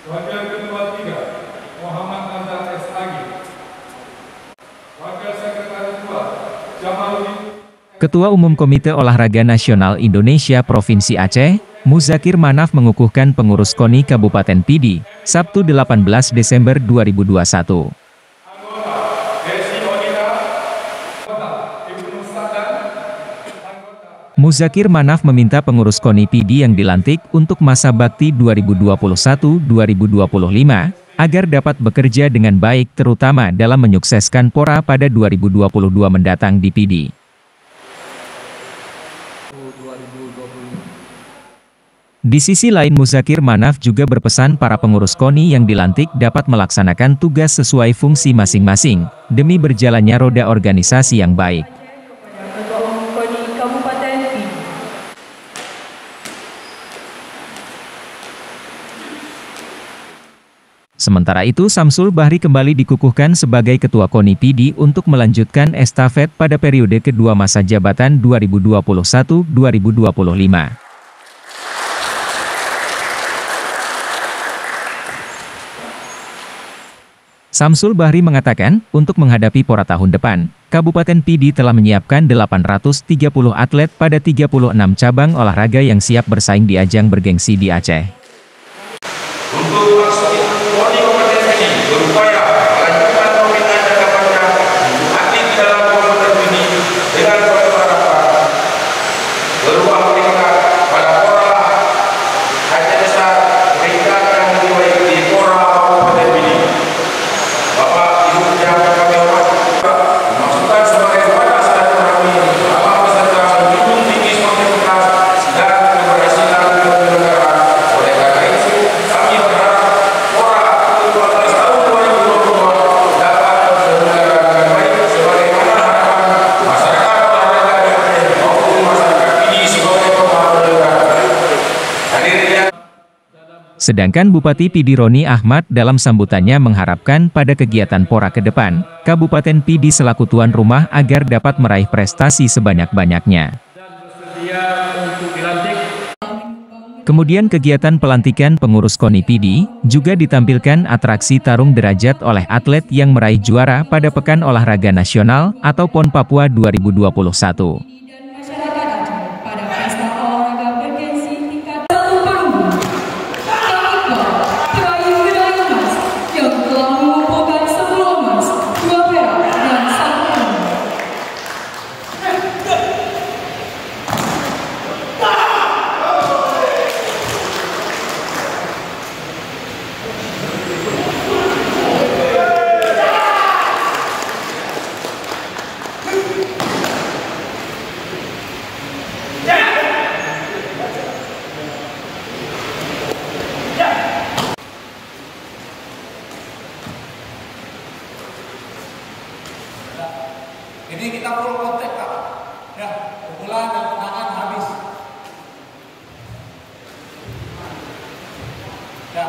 Wakil Ketua 3, Muhammad Nazar SAG. Wakil Sekretaris 2, Jamaluddin. Ketua Umum Komite Olahraga Nasional Indonesia Provinsi Aceh, Muzakir Manaf mengukuhkan pengurus KONI Kabupaten Pidi, Sabtu 18 Desember 2021. Muzakir Manaf meminta pengurus KONI Pidi yang dilantik untuk masa bakti 2021-2025, agar dapat bekerja dengan baik terutama dalam menyukseskan PORA pada 2022 mendatang di Pidi. Di sisi lain Muzakir Manaf juga berpesan para pengurus KONI yang dilantik dapat melaksanakan tugas sesuai fungsi masing-masing, demi berjalannya roda organisasi yang baik. Sementara itu Samsul Bahri kembali dikukuhkan sebagai Ketua KONI Pidi untuk melanjutkan estafet pada periode kedua masa jabatan 2021-2025. Samsul Bahri mengatakan, untuk menghadapi PORA tahun depan, Kabupaten Pidi telah menyiapkan 830 atlet pada 36 cabang olahraga yang siap bersaing di ajang bergengsi di Aceh. Untuk KONI Kabupaten Pidi berupaya melanjutkan pembinaan jangka panjang atlet dalam Kabupaten Pidi dengan suatu harapan beruang peringkat pada PORA Aceh Besar, peringkat yang lebih baik di PORA Kabupaten Pidi. Bapak Ibu yang kami hormati, dimaksudkan sebagai wadah silaturahmi dalam peserta menjunjung tinggi sportivitas dan keberhasilan penyelenggaraan. Oleh karena itu, kami berharap PORA ke-12 tahun 2022 dapat terselenggara dengan baik sebagaimana harapan masyarakat olahraga di Aceh maupun masyarakat Pidi sebagai pemaham olahraga. Hadirnya Sedangkan Bupati Pidi Roni Ahmad dalam sambutannya mengharapkan pada kegiatan PORA ke depan, Kabupaten Pidi selaku tuan rumah agar dapat meraih prestasi sebanyak-banyaknya. Kemudian kegiatan pelantikan pengurus KONI Pidi, juga ditampilkan atraksi tarung derajat oleh atlet yang meraih juara pada Pekan Olahraga Nasional atau PON Papua 2021. Ini kita full kontak, Pak. Ya, pukulan dan tendangan habis. Ya.